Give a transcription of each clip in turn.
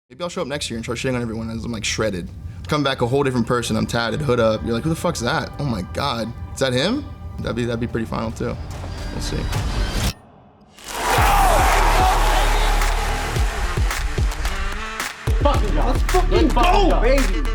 Maybe I'll show up next year and start shitting on everyone as I'm like shredded. Come back a whole different person. I'm tatted, hood up. You're like, who the fuck's that? Oh my God, is that him? That'd be pretty final too. We'll see. Fucking job. Let's fucking go, baby.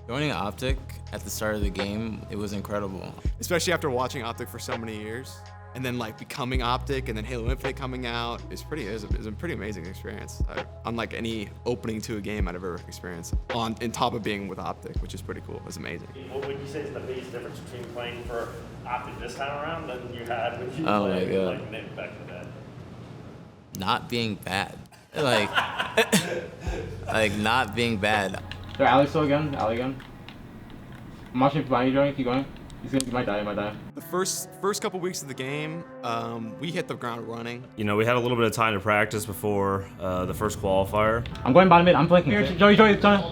Joining OpTic at the start of the game, it was incredible. Especially after watching OpTic for so many years, and then like becoming OpTic, and then Halo Infinite coming out. It was a pretty amazing experience. Unlike any opening to a game I'd ever experienced. On top of being with OpTic, which is pretty cool. It was amazing. What would you say is the biggest difference between playing for OpTic this time around than you had when you played like Nick back in the day? Not being bad. Like not being bad. There, Ali still again. Ali again. I'm watching behind you, Joey. Keep going. He might die. The first couple weeks of the game, we hit the ground running. You know, we had a little bit of time to practice before the first qualifier. I'm going bottom mid. I'm flanking. Here, Joey, come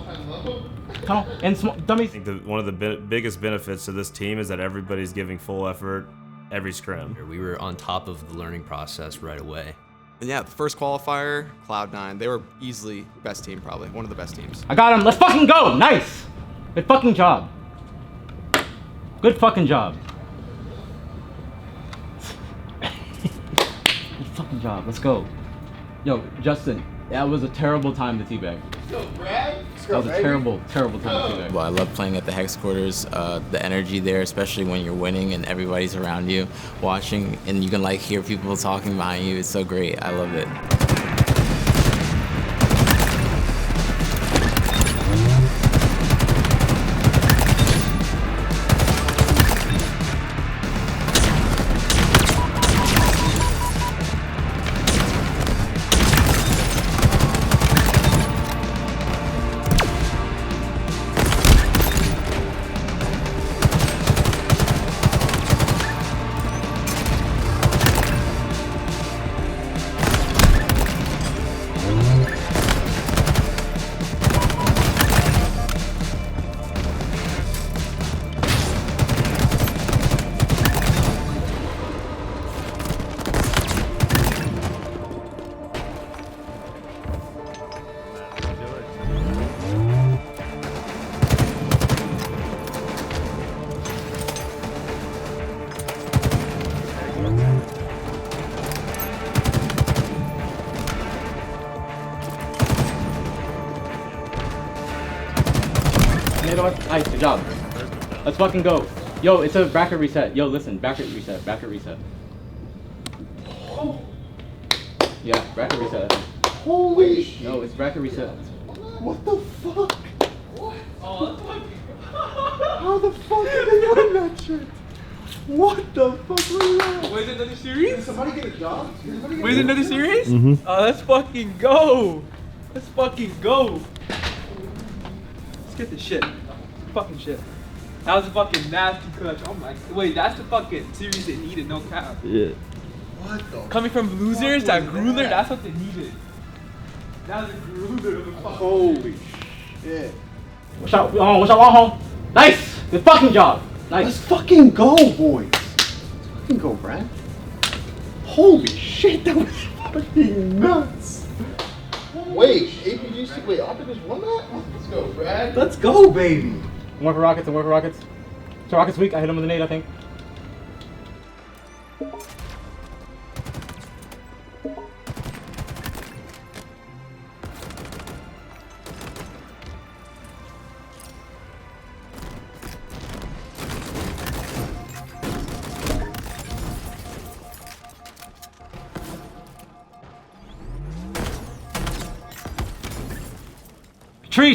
on. And dummies. I think one of the biggest benefits to this team is that everybody's giving full effort every scrim. We were on top of the learning process right away. And yeah, the first qualifier, Cloud9, they were easily best team, probably one of the best teams. I got him. Let's fucking go. Nice. Good fucking job. Good fucking job. Good fucking job. Let's go. Yo, Justin, that was a terrible time to teabag. Yo, Brad. That was a terrible time to teabag. Well, I love playing at the Hex Quarters. The energy there, especially when you're winning and everybody's around you watching, and you can like hear people talking behind you. It's so great. I love it. Nice, good job. Let's fucking go. Yo, it's a bracket reset. Yo, listen, bracket reset. Yeah, bracket reset. Holy shit. No, it's bracket reset. What the fuck? What? How the fuck did they win that shit? What the fuck was that? Wait, is it another series? Did somebody get a job? Wait, is it another series? Mm-hmm. Let's fucking go. Let's get the shit. Fucking shit. That was a fucking nasty clutch. Oh my. Wait, that's the fucking series they needed, no cap. Yeah. What the Coming from losers, that grueler, that's what they needed. That was a grueler of a fucking. Holy shit. Watch out, long home. Nice! Good fucking job. Nice. Let's fucking go, boys. Let's fucking go, Brad. Holy shit, that was fucking nuts. Wait, APGC, wait, OpTic just won that? Let's go, Brad. Let's go, baby. I'm working rockets. So Rocket's weak. I hit him with a nade, I think.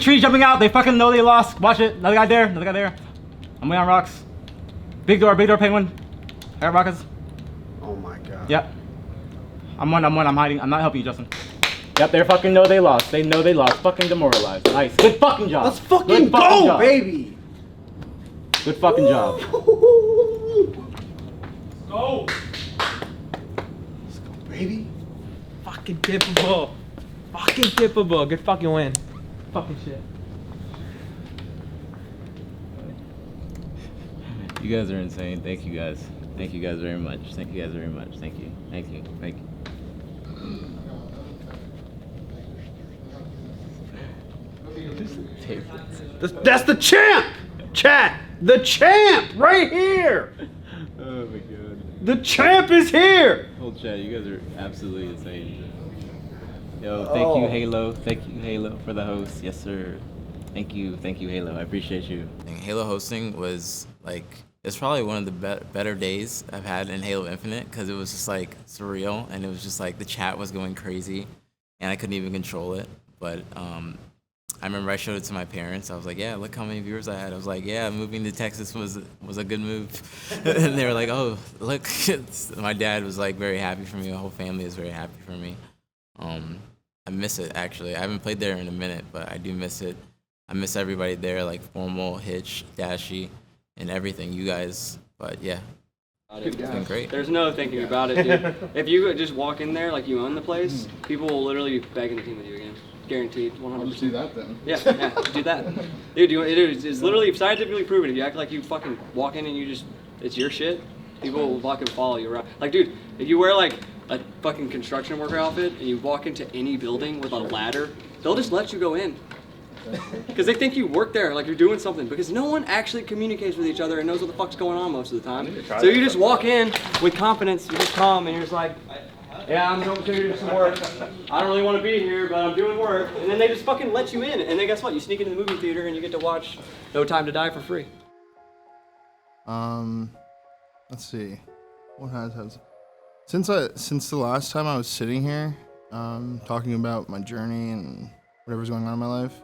Tree jumping out. They fucking know they lost. Watch it. Another guy there. I'm way on rocks. Big door, penguin. I got rockets. Oh my god. Yep. I'm one. I'm hiding. I'm not helping you, Justin. Yep, they fucking know they lost. They know they lost. Fucking demoralized. Nice. Good fucking job. Let's fucking go, baby. Good fucking job. Go. Let's go, baby. Fucking tippable. Fucking tippable. Good fucking win. Fucking shit. You guys are insane. Thank you guys. Thank you guys very much. Thank you guys very much. Thank you. Thank you. Thank you. That's the champ! Chat! The champ! Right here! Oh my god. The champ is here! Whole chat, you guys are absolutely insane. Yo, thank you, Halo. Thank you, Halo, for the host. Yes, sir. Thank you, Halo. I appreciate you. Halo hosting was like, it's probably one of the better days I've had in Halo Infinite because it was just like surreal and it was just like the chat was going crazy and I couldn't even control it. But I remember I showed it to my parents. I was like, yeah, look how many viewers I had. I was like, yeah, moving to Texas was a good move. And they were like, oh, look. My dad was like very happy for me. The whole family is very happy for me. I miss it, actually. I haven't played there in a minute, but I do miss it. I miss everybody there, like Formal, Hitch, Dashy, and everything, you guys. But yeah, it's been great. There's no thinking about it, dude. If you just walk in there like you own the place, people will literally be begging to team with you again. Guaranteed, 100%. Let's do that then. Yeah, do that. Dude, it's literally scientifically proven. If you act like you fucking walk in and you just, it's your shit, people will fucking follow you around. Like, dude, if you wear like a fucking construction worker outfit and you walk into any building with a ladder, they'll just let you go in. Because they think you work there, like you're doing something. Because no one actually communicates with each other and knows what the fuck's going on most of the time. So you just walk in with confidence, you just come and you're just like, yeah, I'm going to do some work. I don't really want to be here, but I'm doing work. And then they just fucking let you in. And then guess what? You sneak into the movie theater and you get to watch No Time to Die for free. Let's see. What has since the last time I was sitting here, talking about my journey and whatever's going on in my life,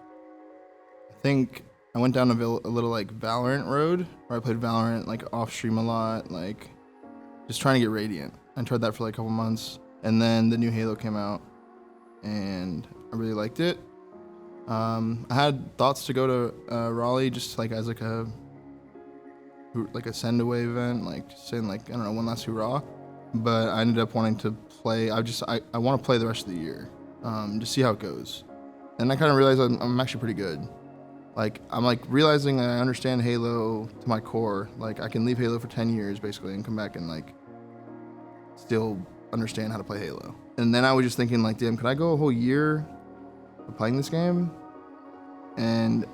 I think I went down a little like Valorant road where I played Valorant like off stream a lot, like just trying to get Radiant. I tried that for like a couple months. And then the new Halo came out, and I really liked it. I had thoughts to go to Raleigh just like as like a send away event, like just saying like, I don't know, one last hurrah. But I ended up wanting to play. I want to play the rest of the year, just see how it goes. And I kind of realized I'm actually pretty good. Like I'm like realizing that I understand Halo to my core. Like I can leave Halo for 10 years basically and come back and like still understand how to play Halo. And then I was just thinking like, damn, could I go a whole year of playing this game? And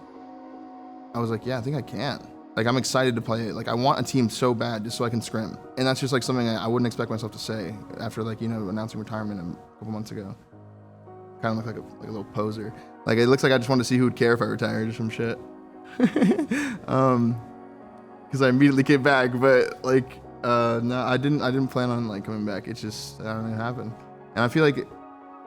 I was like, yeah, I think I can. Like I'm excited to play it. Like I want a team so bad just so I can scrim. And that's just like something I wouldn't expect myself to say after like, you know, announcing retirement a couple months ago. Kind of look like a little poser. Like it looks like I just wanted to see who would care if I retired or some shit. Because I immediately came back, but like, no, I didn't plan on like coming back. It's just, I don't know, it happened. And I feel like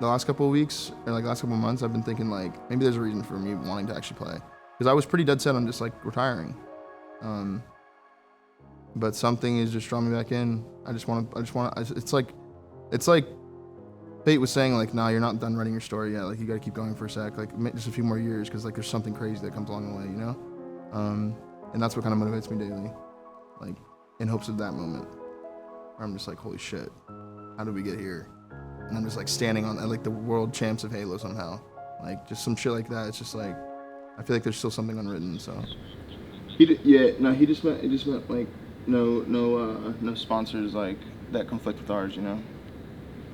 the last couple of weeks or like last couple of months, I've been thinking like, maybe there's a reason for me wanting to actually play. Because I was pretty dead set on just like retiring. But something is just drawing me back in. It's like Fate was saying like, nah, you're not done writing your story yet. Like you gotta keep going for a sec, like just a few more years. Cause like there's something crazy that comes along the way, you know? And that's what kind of motivates me daily. Like, in hopes of that moment where I'm just like, holy shit, how did we get here? And I'm just like standing on like the world champs of Halo somehow. Like just some shit like that. It's just like, I feel like there's still something unwritten, so. He just meant like no sponsors like that conflict with ours, you know?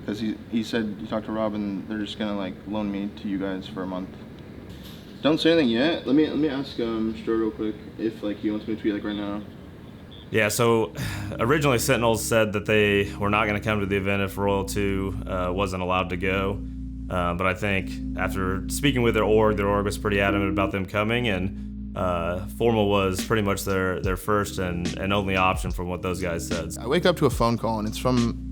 Because he said, you talked to Rob and they're just gonna like loan me to you guys for a month. Don't say anything yet. Let me ask Strode real quick if like he wants me to tweet like right now. Yeah, so originally Sentinels said that they were not going to come to the event if Royal 2 wasn't allowed to go. But I think after speaking with their org was pretty adamant about them coming, and Formal was pretty much their first and only option from what those guys said. I wake up to a phone call, and it's from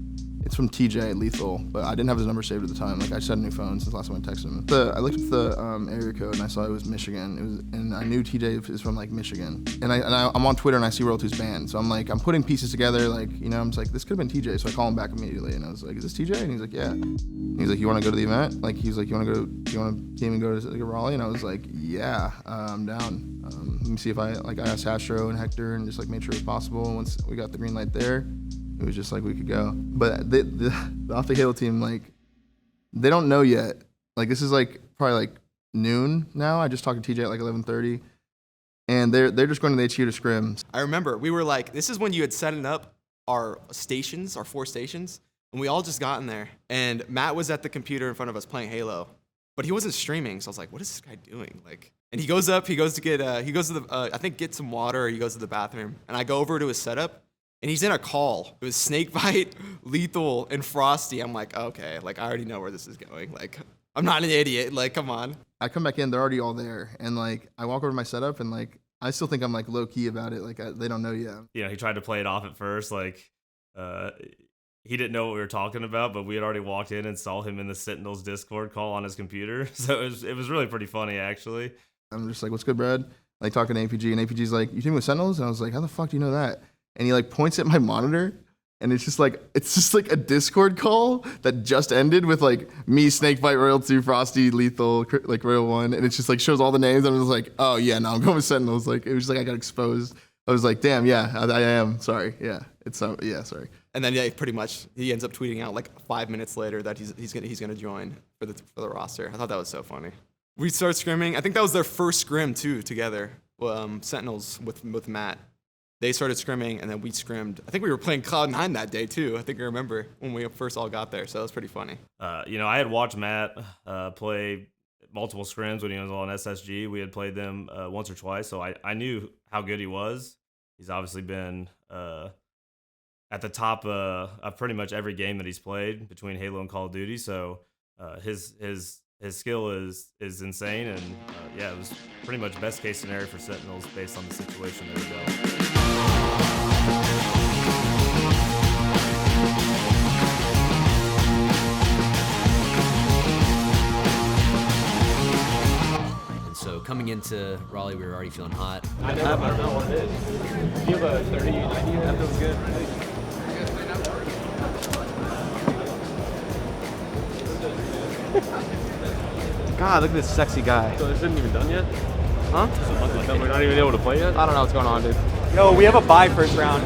TJ at Lethal, but I didn't have his number saved at the time. Like I just had a new phone since last time I texted him. I looked at the area code and I saw it was Michigan. And I knew TJ is from like Michigan. And I'm on Twitter and I see Royal 2's banned. So I'm like, I'm putting pieces together. Like, you know, I'm just like, this could have been TJ. So I call him back immediately and I was like, is this TJ? And he's like, yeah. And he's like, you want to go to the event? Like, he's like, you want to team and go to like, Raleigh? And I was like, yeah, I'm down. Let me see if I asked Astro and Hector and just like made sure it was possible. And once we got the green light there, it was just like we could go. But the OpTic Halo team, like, they don't know yet. Like, this is like probably like noon now. I just talked to TJ at like 11:30, and they're just going to the HQ to scrim. I remember we were like, this is when you had set up our stations, our 4 stations, and we all just got in there. And Matt was at the computer in front of us playing Halo, but he wasn't streaming. So I was like, what is this guy doing? Like, and he goes to the, I think get some water, or he goes to the bathroom. And I go over to his setup, and he's in a call. It was Snakebite, Lethal, and Frosty. I'm like, okay, like I already know where this is going. Like, I'm not an idiot. Like, come on. I come back in, they're already all there, and like I walk over to my setup, and like I still think I'm like low key about it. Like they don't know yet. Yeah, he tried to play it off at first, like he didn't know what we were talking about, but we had already walked in and saw him in the Sentinels Discord call on his computer. So it was really pretty funny, actually. I'm just like, what's good, Brad? Like talking to APG, and APG's like, you team with Sentinels? And I was like, how the fuck do you know that? And he like points at my monitor, and it's just like a Discord call that just ended with like me, Snakebite, Royal 2, Frosty, Lethal, like Royal 1, and it's just like shows all the names. And I was like, oh yeah, no, I'm going with Sentinels. Like it was just like I got exposed. I was like, damn, yeah, I am. Sorry, yeah, yeah, sorry. And then yeah, pretty much he ends up tweeting out like 5 minutes later that he's gonna join for the roster. I thought that was so funny. We start scrimming. I think that was their first scrim too together. Sentinels with Matt. They started scrimming, and then we scrimmed. I think we were playing Cloud9 that day, too. I think I remember when we first all got there, so that was pretty funny. I had watched Matt play multiple scrims when he was on SSG. We had played them once or twice, so I knew how good he was. He's obviously been at the top of pretty much every game that he's played between Halo and Call of Duty, so his skill is insane, and it was pretty much best case scenario for Sentinels based on the situation they were going. And so coming into Raleigh, we were already feeling hot. I don't know what it is. You have a 30, 90, that feels good. God, look at this sexy guy. So this isn't even done yet? Huh? So we're not even able to play yet? I don't know what's going on, dude. Yo, we have a bye first round.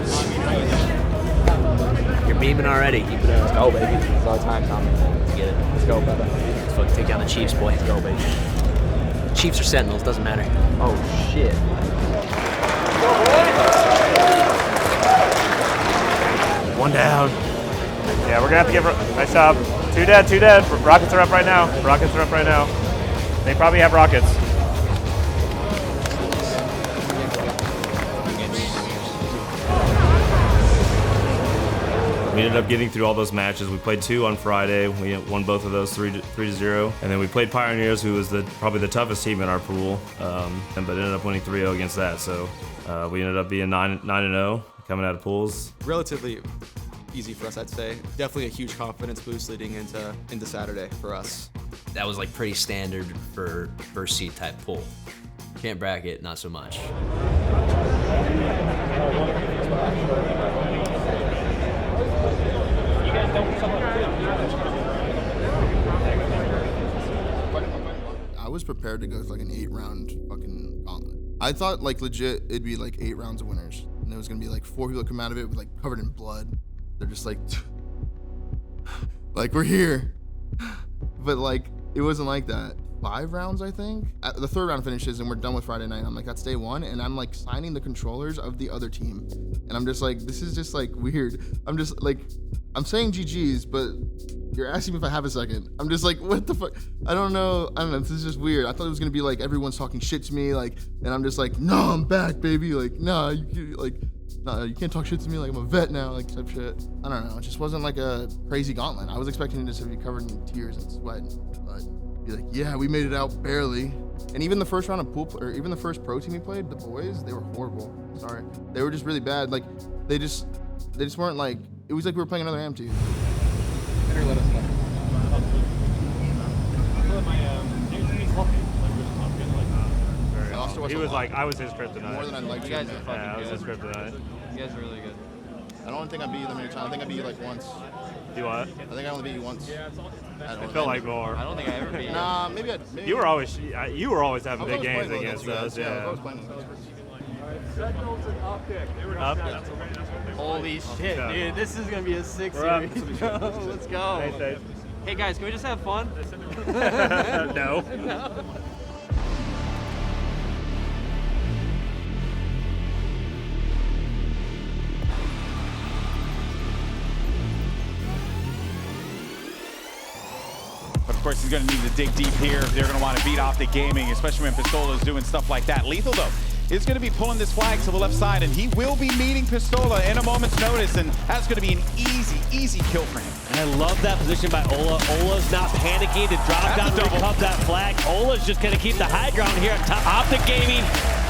You're beaming already. Keep it up. Let's go, baby. It's our time, Tommy. Let's get it. Let's go, brother. Let's fucking take down the Chiefs, boy. Let's go, baby. Chiefs or Sentinels, doesn't matter. Oh, shit. One down. Yeah, we're gonna have to give. Nice job. 2 dead, 2 dead. Rockets are up right now. Rockets are up right now. They probably have rockets. We ended up getting through all those matches. We played 2 on Friday. We won both of those 3-0. And then we played Pioneers, who was probably the toughest team in our pool, but ended up winning 3-0 against that. So we ended up being 9-0 coming out of pools. Relatively easy for us, I'd say. Definitely a huge confidence boost leading into Saturday for us. That was like pretty standard for first seed type pool. Can't bracket, not so much. I was prepared to go with like an 8-round fucking gauntlet. I thought like legit it'd be like 8 rounds of winners, and there was gonna be like 4 people that come out of it with like covered in blood. They're just like we're here, but like it wasn't like that. 5 rounds, I think. The 3rd round finishes and we're done with Friday night. I'm like, that's day 1, and I'm like signing the controllers of the other team, and I'm just like, this is just like weird. I'm just like, I'm saying GG's, but you're asking me if I have a second. I'm just like, what the fuck? I don't know. This is just weird. I thought it was gonna be like everyone's talking shit to me, like, and I'm just like, no, I'm back, baby. Like, no, you can't talk shit to me. Like, I'm a vet now, like type shit. I don't know. It just wasn't like a crazy gauntlet. I was expecting it just to be covered in tears and sweat, but be like, yeah, we made it out barely. And even the first round of pool, or even the first pro team we played, the boys, they were horrible. Sorry, they were just really bad. Like, they just weren't like. It was like we were playing another AM team. Better let us know. He was like, I was his kryptonite. More than I'd like to. You guys are fucking I was good. his kryptonite. You guys are really good. I don't think I beat you that many times. I think I beat you like once. You what? I think I only beat you once. It felt like more. I don't think I ever beat you. Nah, maybe. You were always having big games playing against us. us. Yeah. Up. Holy shit, dude. This is going to be a 6 We're up. series. Let's go. Hey, Hey guys, can we just have fun? No. But of course, he's going to need to dig deep here. They're going to want to beat OpTic Gaming, especially when Pistola is doing stuff like that. Lethal, though, is going to be pulling this flag to the left side, and he will be meeting Pistola in a moment's notice, and that's going to be an easy kill for him. And I love that position by Ola. Ola's not panicking to drop down to recover that flag. Ola's just going to keep the high ground here on top. OpTic Gaming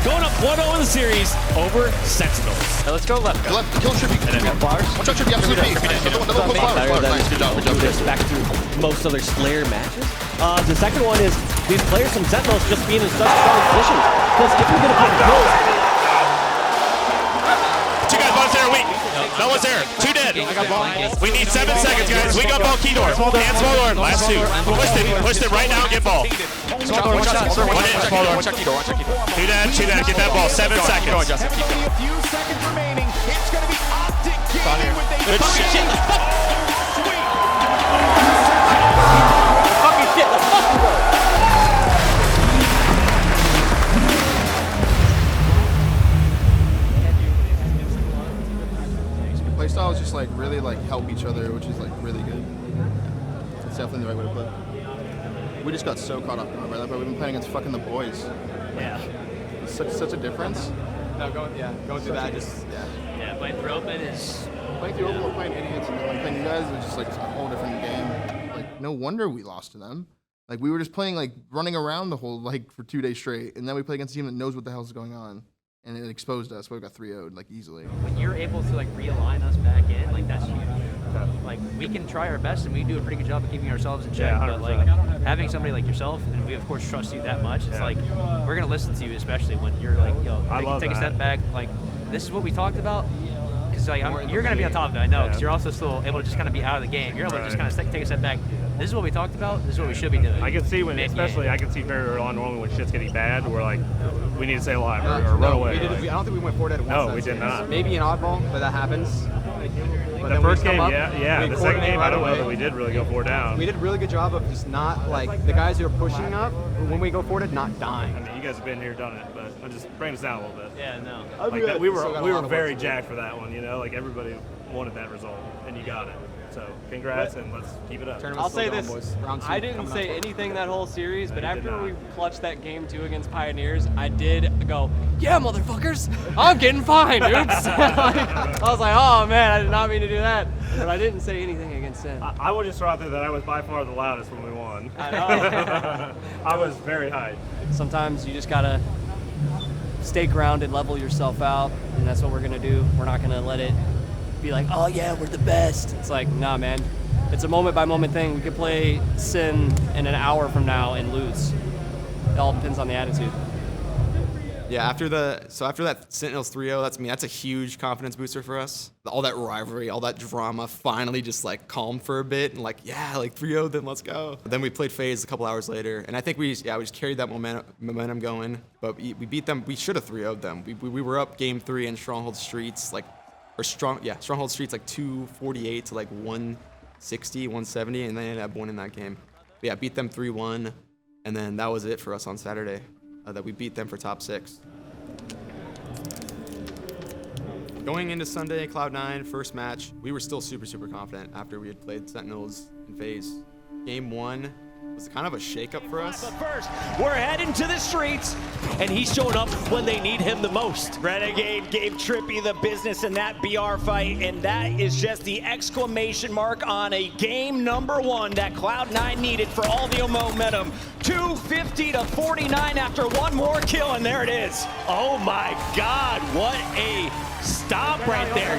going up 1-0 in the series over Sentinels. Now let's go left. Left, kill Trippy. Flowers. Watch out, Trippy, absolutely. Another one, Flowers. Nice, good job. Back through most other Slayer matches. The second one is these players from Sentinels just being in such strong position. Because if you're going to put kills... Two guys, one's there, wait. No one's there. 2 dead. We need 7 seconds, guys. We got ball, key door. And small door. Last 2. Push it right now, get ball. Small door, one shot. One in, small door. 2 dead, get that ball. 7 seconds. A few seconds remaining. It's going to be OpTic Gaming with a fucking shit. Fucking shit, let's fucking go. Playstyle is just like really like help each other, which is like really good. It's definitely the right way to play. We just got so caught off guard by that, but we've been playing against fucking the boys. Yeah. It's such a difference. No, going through that, Yeah, playing through open is... Playing through open, we're playing idiots, and then like playing you guys is just like a whole different game. Like no wonder we lost to them. Like we were just playing like running around the whole like for 2 days straight, and then we play against a team that knows what the hell's going on. And it exposed us. We got 3-0'd like easily. When you're able to like realign us back in, like that's huge. Like we can try our best and we do a pretty good job of keeping ourselves in check. But like having somebody like yourself, and we of course trust you that much, it's like we're gonna listen to you, especially when you're like, yo, take a step back. Like this is what we talked about. Because like you're gonna be on top of it, I know. Because you're also still able to just kind of be out of the game. You're able to just kind of take a step back. This is what we talked about. This is what we should be doing. I can see when, especially, I can see very early on normally when shit's getting bad, we're like, we need to stay alive or run away. I don't think we went forward at once. No, we did not. Maybe an oddball, but that happens. But the first game, yeah. The second game, I don't know that we did really go 4 down. We did a really good job of just not, like, the guys who are pushing up, when we go forward, not dying. I mean, you guys have been here, done it, but I'm just bringing us down a little bit. Yeah, no. Like that, we were very jacked for that one, you know? Like, everybody wanted that result, and you got it. So, congrats, and let's keep it up. I'll say this. I didn't say anything that whole series, but after we clutched that game 2 against Pioneers, I did go, yeah, motherfuckers, I'm getting fined, oops. I was like, oh, man, I did not mean to do that. But I didn't say anything against them. I will just throw out there that I was by far the loudest when we won. I know. I was very hyped. Sometimes you just got to stay grounded, level yourself out, and that's what we're going to do. We're not going to let it be like, oh yeah, we're the best. It's like, nah, man. It's a moment by moment thing. We could play Sin in an hour from now and lose. It all depends on the attitude. Yeah, after that Sentinels 3-0, that's a huge confidence booster for us. All that rivalry, all that drama finally just like calmed for a bit and like, yeah, like 3-0, then let's go. Then we played FaZe a couple hours later, and I think we just carried that momentum going. But we beat them. We should have 3-0'd them. We were up game 3 in Stronghold Streets, Stronghold Streets like 248 to like 160, 170, and they ended up winning that game. But yeah, beat them 3-1, and then that was it for us on Saturday. That we beat them for top 6. Going into Sunday, Cloud9, first match, we were still super confident after we had played Sentinels and FaZe. Game 1 was kind of a shakeup for us. But first, we're heading to the streets, and he's showing up when they need him the most. Renegade gave Trippy the business in that BR fight, and that is just the exclamation mark on a game number 1 that Cloud9 needed for all the momentum. 250 to 49 after one more kill, and there it is. Oh my God, what a stop right there.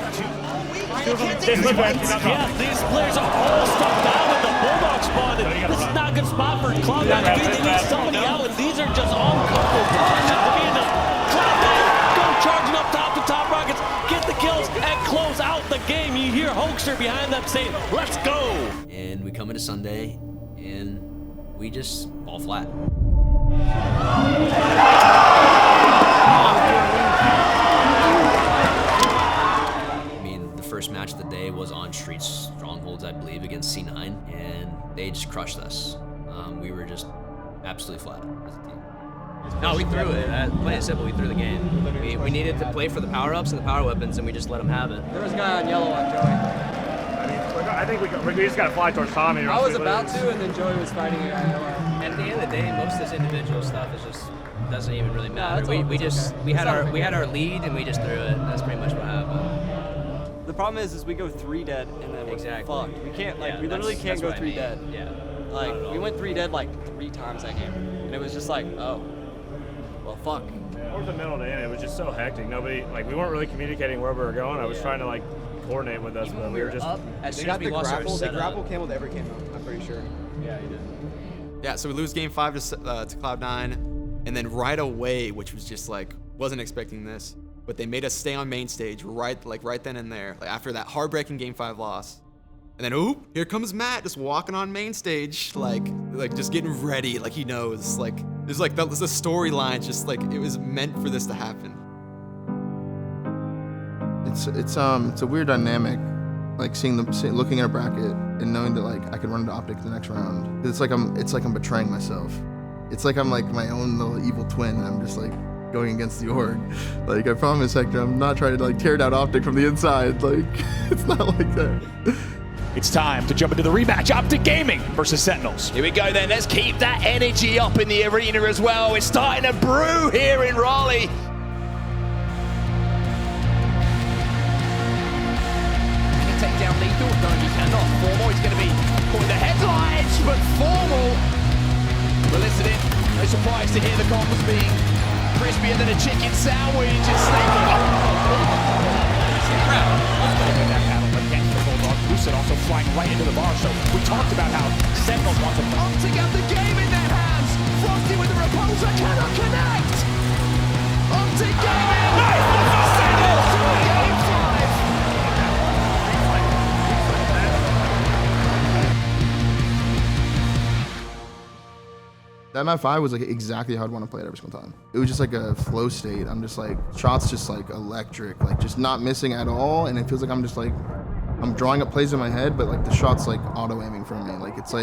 These players are all stuck down in the Bulldog spawn. This is not a good spot for Cloud9. They need somebody out, and these are just all comfortable positions to be in the Cloud9. Go charging up top to top rockets, get the kills, and close out the game. You hear Hoaxer behind them saying, let's go. And we come into Sunday, and we just fall flat. First match of the day was on Streets Strongholds, I believe, against C9, and they they just crushed us. We were just absolutely flat as a team. No, we threw it. Plain and simple, we threw the game. We needed to play for the power-ups and the power weapons, and we just let them have it. There was a guy on yellow on Joey. I think we just got to fly towards Tommy. I was about to, and then Joey was fighting a guy on yellow. At the end of the day, most of this individual stuff is just doesn't even really matter. We had our lead, and we just threw it. That's pretty much what happened. The problem is we go 3 dead, and then we're fucked. We can't, we literally can't go 3 dead. Yeah. Like, we went 3 dead, 3 times that game. And it was just like, oh, well, fuck. Towards the middle to end, it was just so hectic. Nobody, we weren't really communicating where we were going. I was trying to, coordinate with us, but we were just... They got the grapple. The grapple came with every camo, I'm pretty sure. Yeah, he did. Yeah, so we lose game 5 to Cloud9, and then right away, which was just wasn't expecting this, but they made us stay on main stage right then and there, after that heartbreaking game 5 loss. And then, oop, here comes Matt just walking on main stage, just getting ready, he knows. There's the storyline, just it was meant for this to happen. It's a weird dynamic, looking at a bracket and knowing that I could run into OpTic the next round. It's like I'm betraying myself. It's like I'm my own little evil twin, and I'm just going against the org. I promise, Hector, I'm not trying to tear down OpTic from the inside. It's not like that. It's time to jump into the rematch. OpTic Gaming versus Sentinels. Here we go then. Let's keep that energy up in the arena as well. It's starting to brew here in Raleigh. Can he take down Lethal? No, he cannot. Formal is going to be pulling the headlights, but Formal will listen in. No surprise to hear the combos being crispier than a chicken sandwich. It's Lucid also flying right into the bar, so we talked about how Sentinels want to OpTic have the game in their hands. Frosty with the repulsor cannot connect. OpTic Gaming. Sentinels to game 5. That map 5 was exactly how I'd want to play it every single time. It was just a flow state. I'm just shots just electric, just not missing at all, and it feels I'm just I'm drawing up plays in my head, but the shot's auto aiming for me. It's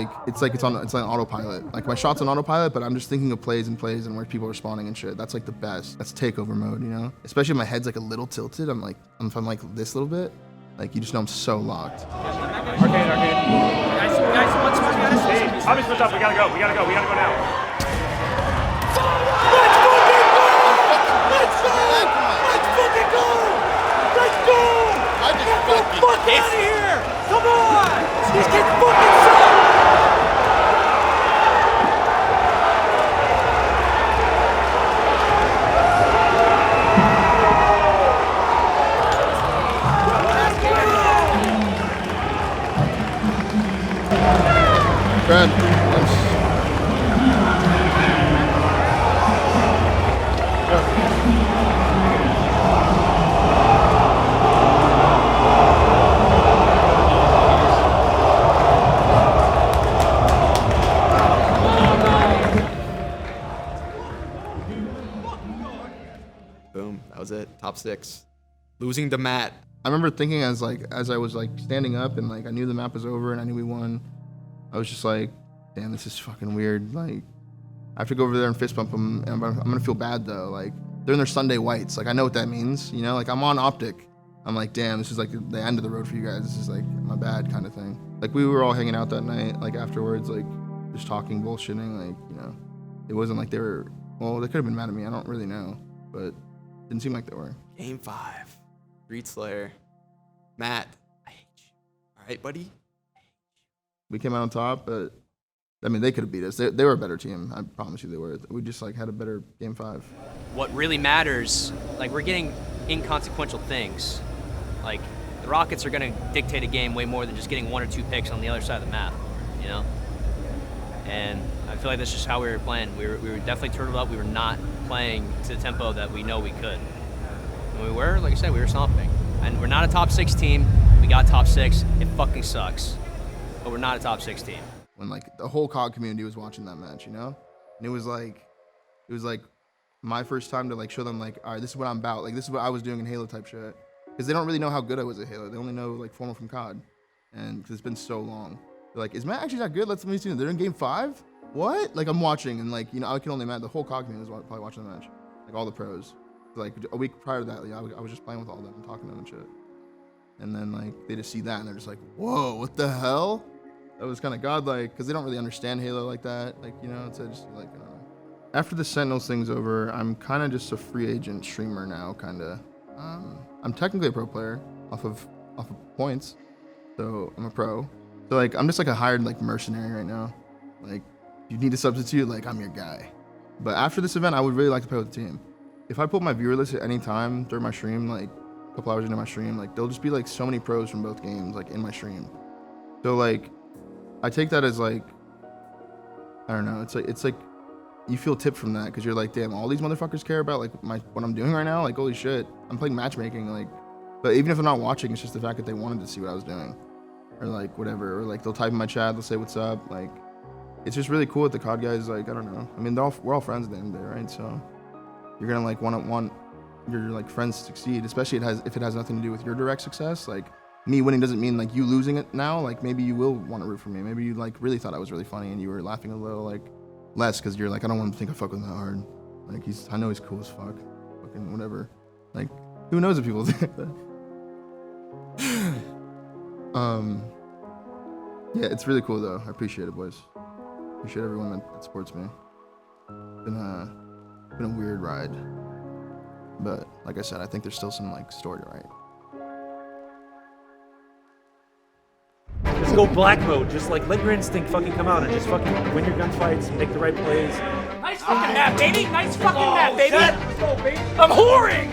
on autopilot. My shot's on autopilot, but I'm just thinking of plays and where people are spawning and shit. That's the best. That's takeover mode, you know? Especially if my head's a little tilted. If I'm this little bit, you just know I'm so locked. Arcade. Guys, once more, Tommy split up. We gotta go now. Let's fucking go! I just fucking Fuck out of here! Come on! These kids fucking suck! Brad, Boom, that was it. Top 6. Losing to Matt. I remember thinking as I was standing up and I knew the map was over and I knew we won. I was just damn, this is fucking weird. I have to go over there and fist bump them, and I'm gonna feel bad though. They're in their Sunday whites. I know what that means. You know, I'm on OpTic. I'm damn, this is the end of the road for you guys. This is my bad kind of thing. We were all hanging out that night, afterwards, just talking, bullshitting. You know, it wasn't they were. Well, they could have been mad at me. I don't really know, but didn't seem like they were. Game 5. Street Slayer. Matt, I hate you. All right, buddy? We came out on top, but they could have beat us. They were a better team. I promise you they were. We just had a better game 5. What really matters, we're getting inconsequential things. The Rockets are going to dictate a game way more than just getting 1 or 2 picks on the other side of the map, you know? And I feel that's just how we were playing. We were definitely turtled up. We were not playing to the tempo that we know we could. And we were, like I said, we were stomping. And we're not a top 6 team. We got top 6. It fucking sucks. But we're not a top 6 team. When the whole COG community was watching that match, you know? And it was my first time to show them all right, this is what I'm about. This is what I was doing in Halo type shit. Because they don't really know how good I was at Halo. They only know Formal from COD. And because it's been so long. They're like, is Matt actually that good? Let's see. They're in game 5? What? Like, I'm watching, and like, you know, I can only imagine the whole COG team was probably watching the match. Like, all the pros. Like, a week prior to that, I was just playing with all of them and talking to them and shit. And then, like, they just see that, and they're just like, whoa, what the hell? That was kind of godlike, because they don't really understand Halo like that. Like, you know, it's just like, I don't know. After the Sentinels thing's over, I'm kind of just a free agent streamer now, kind of. I'm technically a pro player off of points, so I'm a pro. So, like, I'm just like a hired, like, mercenary right now. Like, you need a substitute, like, I'm your guy. But after this event, I would really like to play with the team. If I pull my viewer list at any time during my stream, like, a couple hours into my stream, like, there'll just be, like, so many pros from both games, like, in my stream. So, like, I take that as, like, I don't know, it's like you feel tipped from that, because you're like, damn, all these motherfuckers care about, like, what I'm doing right now? Like, holy shit. I'm playing matchmaking, like, but even if I'm not watching, it's just the fact that they wanted to see what I was doing. Or, like, whatever. Or, like, they'll type in my chat, they'll say, what's up? Like, it's just really cool that the COD guys, like, I don't know. I mean, we're all friends at the end of the day, right? So you're gonna, like, want your, like, friends to succeed, especially if it has nothing to do with your direct success. Like, me winning doesn't mean, like, you losing it now. Like, maybe you will want to root for me. Maybe you, like, really thought I was really funny and you were laughing a little, like, less, because you're like, I don't want him to think I fuck with him that hard. Like, I know he's cool as fuck. Fucking whatever. Like, who knows if people think that? Yeah, it's really cool though. I appreciate it, boys. Appreciate everyone that supports me. Been a weird ride, but like I said, I think there's still some, like, story to write. Just go black mode. Just, like, let your instinct fucking come out and just fucking win your gunfights, make the right plays. Nice fucking map, baby! Nice fucking map, baby! Let's go, baby! I'm whoring!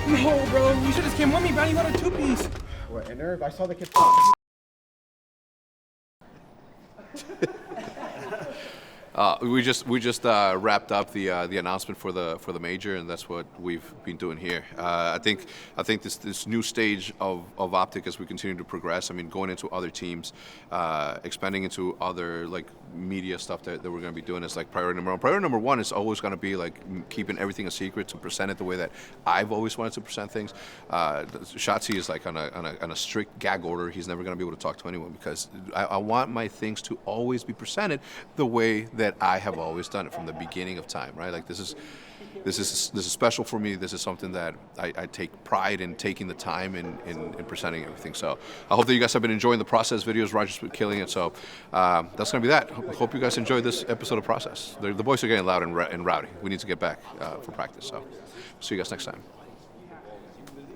No, bro, you should have came with me, bro. You got a 2-piece. What, a nerve? I saw the kid. We just wrapped up the announcement for the major, and that's what we've been doing here. I think this new stage of OpTic, as we continue to progress, I mean, going into other teams, expanding into other, like, media stuff that we're going to be doing is, like, priority number one. Priority number one is always going to be, like, keeping everything a secret, to present it the way that I've always wanted to present things. Shotzi is, like, on a strict gag order. He's never going to be able to talk to anyone, because I want my things to always be presented the way that I have always done it from the beginning of time, right? Like, this is special for me. This is something that I take pride in, taking the time in presenting everything. So I hope that you guys have been enjoying the process videos. Roger's been killing it. So that's going to be that. Hope you guys enjoyed this episode of Process. The boys are getting loud and rowdy. We need to get back for practice. So see you guys next time.